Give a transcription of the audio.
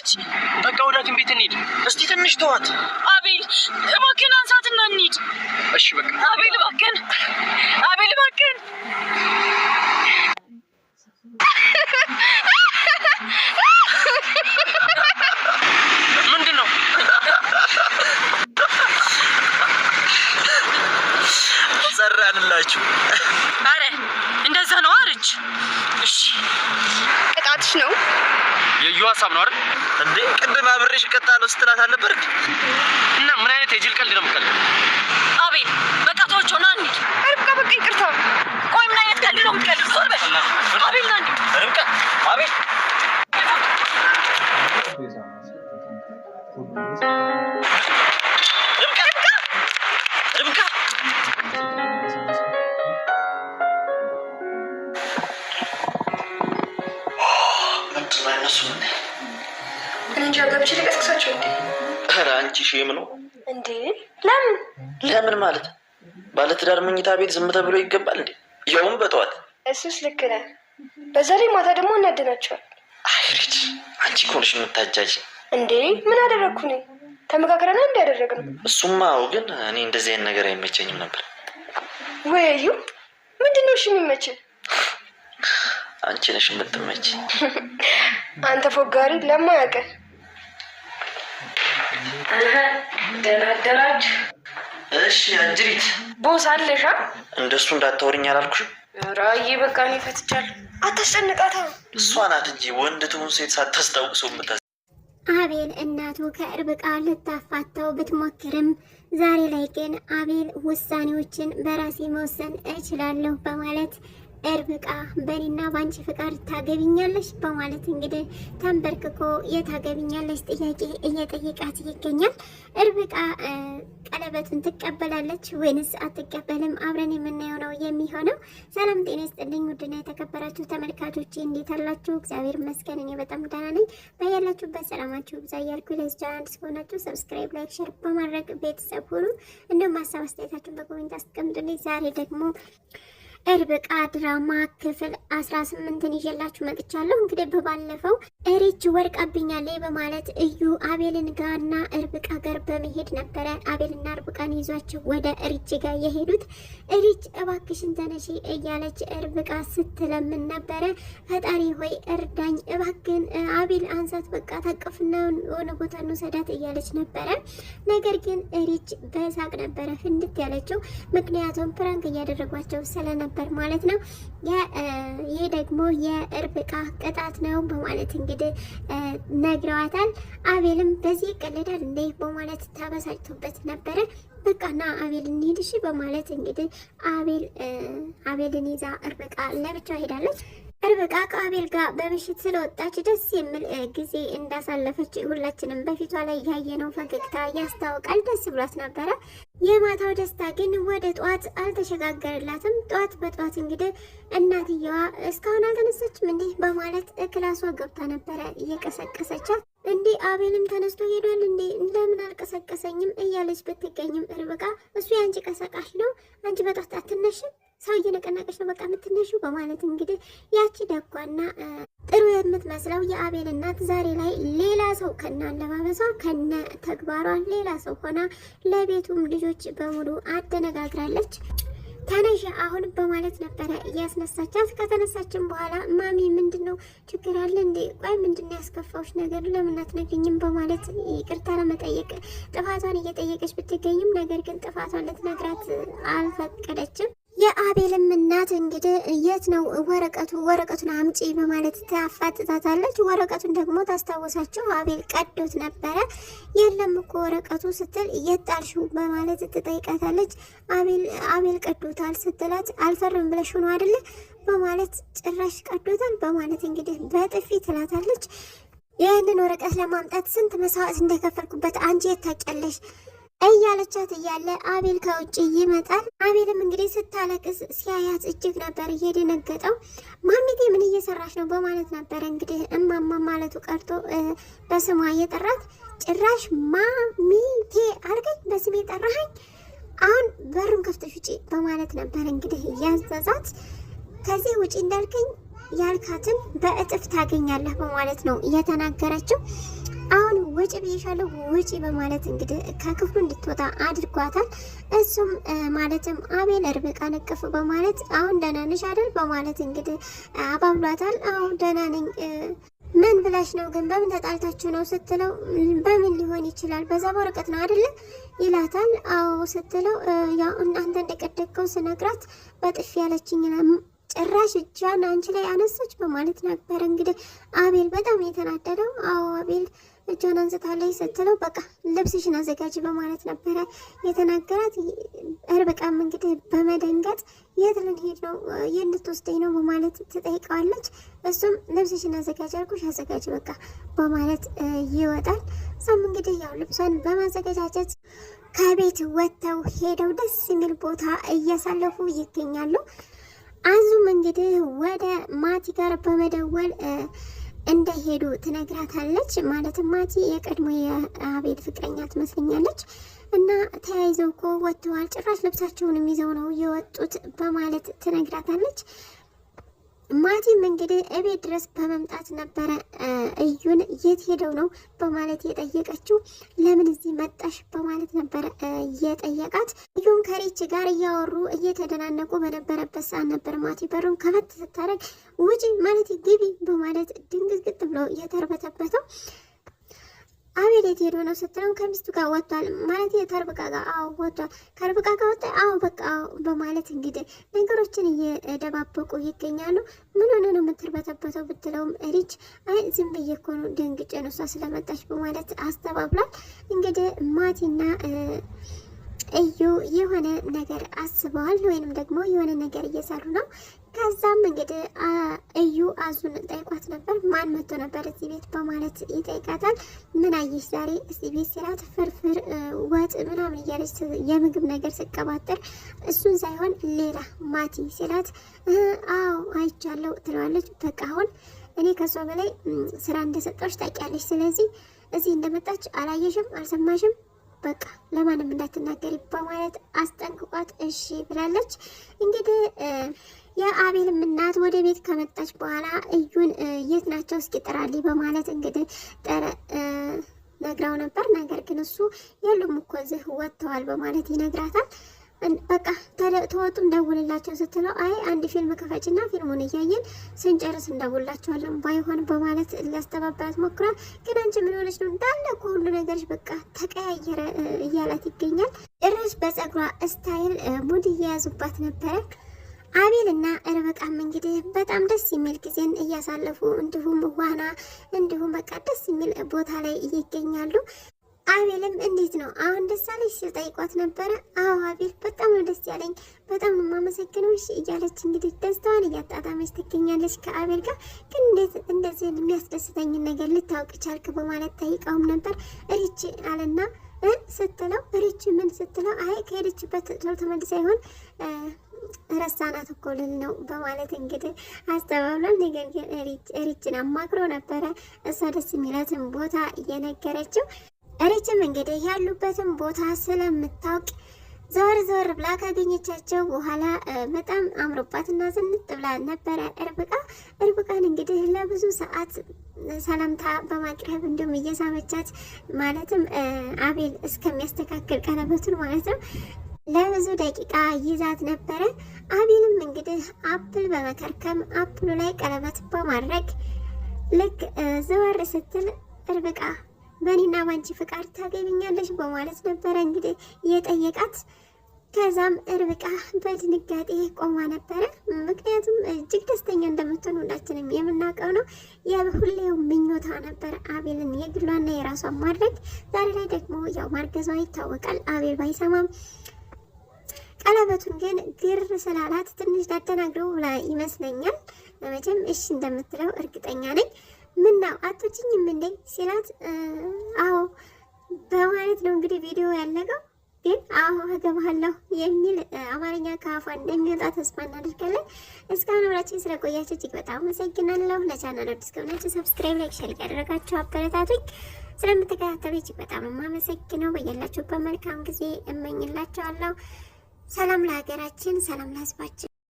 አለች። በቃ ወደ ሐኪም ቤት እንሂድ። እስቲ ትንሽ ተዋት። አቤል እባክህን አንሳትና እንሂድ። እሺ በቃ አቤል እባክህን፣ አቤል እባክህን። ምንድን ነው? ሰራንላችሁ። አረ እንደዛ ነው አለች። እሺ ቅጣትሽ ነው። የዩ ሀሳብ ነው አይደል እንዴ? ቅድም አብሬሽ እቀጣለሁ ስትላት አልነበር እና ምን አይነት የጅል ቀልድ ነው የምትቀልደው? አቤል በቃ ተወቸው ና እንሂድ። ርብቃ በቃ ይቅርታ። ቆይ ምን አይነት ቀልድ ነው የምትቀልደው? ዞር በል አቤል ና እንሂድ። ርብቃ አቤል ርብቃ እንጃ ገብቼ ልቀስቅሳቸው እንዴ? ኧረ አንቺ ሼም ነው እንዴ? ለምን ማለት ባለትዳር መኝታ ቤት ዝም ተብሎ ይገባል እንዴ? ያውም በጠዋት። እሱስ ልክ ነህ። በዛ ላይ ማታ ደግሞ እናደናቸዋል። አይሪች አንቺ እኮ ነሽ የምታጃጅ እንዴ? ምን አደረግኩ እኔ? ተመካክረና እንዲያደረግነው። እሱማ ግን እኔ እንደዚህ አይነት ነገር አይመቸኝም ነበር። ወይዩ ምንድን ነው እሺ የሚመችል? አንቺ ነሽ የምትመች። አንተ ፎጋሪ ለማያውቅ ደህና አደራችሁ። እሺ አጅሪት ቦስ አለሻ? እንደሱ እንዳታወሪኝ አላልኩሽም? ራዬ በቃ እኔ ፈትቻለሁ። አታስጨንቃታ። እሷ ናት እንጂ ወንድ ትሁን ሴት ሳታስታውሰው የምታስ አቤል እናቱ ከርብቃ ልታፋታው ብትሞክርም ዛሬ ላይ ግን አቤል ውሳኔዎችን በራሴ መወሰን እችላለሁ በማለት ርብቃ በኔና ባንቺ ፍቃድ ታገቢኛለሽ በማለት እንግዲህ ተንበርክኮ የታገቢኛለሽ ጥያቄ እየጠየቃት ይገኛል። ርብቃ ቀለበቱን ትቀበላለች ወይንስ አትቀበልም? አብረን የምናየው ነው የሚሆነው። ሰላም ጤና ይስጥልኝ ውድና የተከበራችሁ ተመልካቾች እንዴት አላችሁ? እግዚአብሔር ይመስገን እኔ በጣም ደህና ነኝ። በያላችሁበት ሰላማችሁ ብዛ እያልኩ ለዚህ ቻናል ሲሆናችሁ ሰብስክራይብ፣ ላይክ፣ ሼር በማድረግ ቤተሰብ ሁኑ። እንዲሁም ሀሳብ አስተያየታችሁን በኮሜንት አስቀምጡልኝ። ዛሬ ደግሞ ርብቃ ድራማ ክፍል 18ን ይዤላችሁ መጥቻለሁ። እንግዲህ በባለፈው ሪች ወርቃብኛለች በማለት እዩ አቤልን ጋርና ርብቃ ጋር በመሄድ ነበረ አቤልና ርብቃን ይዟቸው ወደ ሪች ጋር የሄዱት። ሪች እባክሽን ተነሺ እያለች ርብቃ ስትለምን ነበረ። ፈጣሪ ሆይ እርዳኝ እባክን አቤል አንሳት፣ በቃ ታቀፍና ሆነ ቦታ እንውሰዳት እያለች ነበረ። ነገር ግን ሪች በሳቅ ነበረ ፍንድት ያለችው፣ ምክንያቱም ፕራንክ እያደረጓቸው ስለነበረ ማለት ነው። ይሄ ደግሞ የርብቃ ቅጣት ነው በማለት እንግዲህ ነግረዋታል። አቤልም በዚህ ይቀልዳል እንዴ በማለት ተበሳጭቶበት ነበረ። በቃና አቤል እንሂድ እሺ በማለት እንግዲህ አቤልን ይዛ ርብቃ ለብቻ ሄዳለች። ርብቃ ከአቤል ጋር በምሽት ስለወጣች ደስ የሚል ጊዜ እንዳሳለፈች ሁላችንም በፊቷ ላይ ያየነው ፈገግታ ያስታውቃል። ደስ ብሏት ነበረ። የማታው ደስታ ግን ወደ ጠዋት አልተሸጋገረላትም። ጠዋት በጠዋት እንግዲህ እናትየዋ እስካሁን አልተነሳችም እንዲህ በማለት ክላሷ ገብታ ነበረ እየቀሰቀሰቻት። እንዲህ አቤልም ተነስቶ ሄዷል እንዴ ለምን አልቀሰቀሰኝም እያለች ብትገኝም ርብቃ እሱ የአንቺ ቀሰቃሽ ነው፣ አንቺ በጠዋት አትነሽም፣ ሰው እየነቀነቀሽ ነው በቃ የምትነሺው በማለት እንግዲህ ያቺ ደጓና ጥሩ የምትመስለው የአቤል እናት ዛሬ ላይ ሌላ ሰው ከነ አለባበሷ ከነ ተግባሯ ሌላ ሰው ሆና ለቤቱም ልጆች በሙሉ አደነጋግራለች። ተነሽ አሁን በማለት ነበረ እያስነሳቻት። ከተነሳችን በኋላ ማሚ ምንድነው ችግር አለ እንዴ? ቆይ ምንድነው ያስከፋዎች ነገር ለምን አትነግሪኝም? በማለት ይቅርታ ለመጠየቅ ጥፋቷን እየጠየቀች ብትገኝም ነገር ግን ጥፋቷን ልትነግራት አልፈቀደችም። የአቤልም እናት እንግዲህ የት ነው ወረቀቱን አምጪ በማለት ታፋጥጣታለች። ወረቀቱን ደግሞ ታስታውሳችሁ አቤል ቀዶት ነበረ። የለም እኮ ወረቀቱ ስትል የጣልሽው በማለት ትጠይቃታለች። አቤል ቀዶታል ስትላት አልፈርም ብለሽ ነው አይደለ በማለት ጭራሽ ቀዶታል በማለት እንግዲህ በጥፊ ትላታለች። ይህንን ወረቀት ለማምጣት ስንት መስዋዕት እንደከፈልኩበት አንቺ የት ታውቂያለሽ እያለቻት እያለ አቤል ከውጭ ይመጣል። አቤልም እንግዲህ ስታለቅስ ሲያያት እጅግ ነበር እየደነገጠው። ማሚቴ ምን እየሰራች ነው በማለት ነበረ እንግዲህ እማማ ማለቱ ቀርቶ በስሟ እየጠራት ጭራሽ ማሚቴ አልገኝ በስሜ ጠራኸኝ፣ አሁን በሩን ከፍተሽ ውጪ በማለት ነበር እንግዲህ ያዘዛት። ከዚህ ውጪ እንዳልከኝ ያልካትን በእጥፍ ታገኛለህ በማለት ነው እየተናገረችው። አሁን ውጭ ብዬሻለሁ ውጪ በማለት እንግዲህ ከክፍሉ እንድትወጣ አድርጓታል። እሱም ማለትም አቤል ርብቃን እቅፍ በማለት አሁን ደህና ነሽ አይደል በማለት እንግዲህ አባብሏታል። አሁን ደህና ነኝ ምን ብላሽ ነው ግን በምን ተጣልታችሁ ነው ስትለው በምን ሊሆን ይችላል በዛ በወረቀት ነው አይደለ ይላታል። አዎ ስትለው ያው እናንተ እንደቀደቀው ስነግራት በጥፊ ያለችኝ ጭራሽ እጇን አንቺ ላይ አነሳች በማለት ነበር እንግዲህ አቤል በጣም የተናደደው። አዎ አቤል እጇን አንስታለች ስትለው በቃ ልብስሽን አዘጋጅ በማለት ነበረ የተናገራት። ርብቃም እንግዲህ በመደንገጥ የት ልንሄድ ነው የት ልትወስደኝ ነው በማለት ትጠይቀዋለች። እሱም ልብስሽን አዘጋጅ አልኩሽ አዘጋጅ በቃ በማለት ይወጣል። እሷም እንግዲህ ያው ልብሷን በማዘገጃጀት ከቤት ወጥተው ሄደው ደስ የሚል ቦታ እያሳለፉ ይገኛሉ። አዙም እንግዲህ ወደ ማቲ ጋር በመደወል እንደሄዱ ትነግራታለች። ማለትም ማቲ የቀድሞ የአቤል ፍቅረኛ ትመስለኛለች እና ተያይዘው እኮ ወጥተዋል፣ ጭራሽ ልብሳቸውንም ይዘው ነው የወጡት በማለት ትነግራታለች። ማቲም እንግዲህ እቤት ድረስ በመምጣት ነበረ እዩን የት ሄደው ነው በማለት የጠየቀችው። ለምን እዚህ መጣሽ በማለት ነበረ የጠየቃት። እዩም ከሪች ጋር እያወሩ እየተደናነቁ በነበረበት ሰዓት ነበር ማቲ በሩን ከፈት ስታደርግ ውጪ ማለት ግቢ በማለት ድንግዝግጥ ብሎ የተርበተበተው። አቤል የት ሄዶ ነው ስትለው ከሚስቱ ጋር ወጥቷል ማለት ከርብቃ ጋር አዎ ወጥቷል። ከርብቃ ጋር ወጣ አዎ በቃ በማለት እንግዲህ ነገሮችን እየደባበቁ ይገኛሉ። ምን ሆነ ነው የምትርበተበተው ብትለውም ሪች አይ ዝም ብዬ እኮ ነው ደንግጬ ነው እሷ ስለመጣች በማለት አስተባብሏል። እንግዲህ ማቲና እዩ የሆነ ነገር አስበዋል ወይንም ደግሞ የሆነ ነገር እየሰሩ ነው። ከዛም እንግዲህ እዩ አዙን ጠይቋት ነበር። ማን መጥቶ ነበር እዚህ ቤት በማለት ይጠይቃታል። ምን አየሽ ዛሬ እዚህ ቤት ሲላት ፍርፍር ወጥ ምናምን እያለች የምግብ ነገር ስቀባጥር እሱን ሳይሆን ሌላ ማቲ ሲላት አዎ አይቻለሁ ትለዋለች። በቃ አሁን እኔ ከሷ በላይ ስራ እንደሰጠች ታውቂያለሽ። ስለዚህ እዚህ እንደመጣች አላየሽም አልሰማሽም በቃ ለማንም እንዳትናገሪ በማለት አስጠንቅቋት እሺ ብላለች። እንግዲህ የአቤልም እናት ወደ ቤት ከመጣች በኋላ እዩን የት ናቸው እስኪ ጥራልኝ በማለት እንግዲህ ነግራው ነበር። ነገር ግን እሱ የሉም እኮ እዚህ ወጥተዋል በማለት ይነግራታል። በቃ ተወጡ እንደውልላቸው ስትለው አይ አንድ ፊልም ክፈችና ፊልሙን እያየን ስንጨርስ እንደውልላቸዋለን ባይሆን በማለት ሊያስተባብራት ሞክሯል። ግን አንቺ ምን ሆነች ነው እንዳለ እኮ ሁሉ ነገርሽ በቃ ተቀያየረ እያላት ይገኛል። ጭራሽ በጸጉሯ ስታይል ሙድ እየያዙባት ነበረ። አቤል እና ርብቃም እንግዲህ በጣም ደስ የሚል ጊዜን እያሳለፉ እንዲሁም ዋና እንዲሁም በቃ ደስ የሚል ቦታ ላይ ይገኛሉ። አቤልም እንዴት ነው አሁን ደስ አለሽ ሲል ጠይቋት ነበረ። አዎ አቤል በጣም ነው ደስ ያለኝ በጣም ነው የማመሰግነው እያለች እንግዲህ ደስታዋን እያጣጣመች ትገኛለች ከአቤል ጋር። ግን እንዴት እንደዚህ የሚያስደስተኝን ነገር ልታውቅ ቻልክ በማለት ጠይቀውም ነበር። ሪች አለና ስትለው ሪች ምን ስትለው አይ ከሄደችበት ተመልሳ ይሆን ረሳናት እኮ ልል ነው በማለት እንግዲህ አስተባብሏል። ነገር ግን ሪችን አማክሮ ነበረ እሷ ደስ የሚላትን ቦታ እየነገረችው። ሪችም እንግዲህ ያሉበትን ቦታ ስለምታውቅ ዘወር ዘወር ብላ ካገኘቻቸው በኋላ በጣም አምሮባትና ዝንጥ ብላ ነበረ ርብቃን እንግዲህ ለብዙ ሰዓት ሰላምታ በማቅረብ እንዲሁም እየሳመቻት ማለትም አቤል እስከሚያስተካክል ቀለበቱን ማለት ነው ለብዙ ደቂቃ ይዛት ነበረ። አቤልም እንግዲህ አፕል በመከርከም አፕሉ ላይ ቀለበት በማድረግ ልክ ዘወር ስትል ርብቃ በእኔና ባንቺ ፍቃድ ታገቢኛለሽ በማለት ነበረ እንግዲህ የጠየቃት። ከዛም ርብቃ በድንጋጤ ቆማ ነበረ። ምክንያቱም እጅግ ደስተኛ እንደምትሆን ሁላችንም የምናውቀው ነው። የሁሌው ምኞታ ነበር አቤልን የግሏና የራሷን ማድረግ። ዛሬ ላይ ደግሞ ያው ማርገዟ ይታወቃል። አቤል ባይሰማም ቀለበቱን ግን ግር ስላላት ትንሽ ታደናግረው ብላ ይመስለኛል። መቼም እሺ እንደምትለው እርግጠኛ ነኝ። ምን ነው አትወጪኝም እንዴ ሲላት አዎ በማለት ነው እንግዲህ ቪዲዮ ያለቀው። ግን አዎ አገባለሁ የሚል አማርኛ ከአፏ እንደሚወጣ ተስፋ እናደርጋለን። እስካሁን አብራችን ስለቆያችሁ እጅግ በጣም አመሰግናለሁ። ለቻናሉ አዲስ ከሆናችሁ ሰብስክራይብ፣ ላይክ፣ ሼር ያደረጋችሁ አበረታቱኝ። ስለምትከታተሉ እጅግ በጣም የማመሰግነው። በያላችሁበት መልካም ጊዜ እመኝላችኋለሁ። ሰላም ለሀገራችን፣ ሰላም ለሕዝባችን።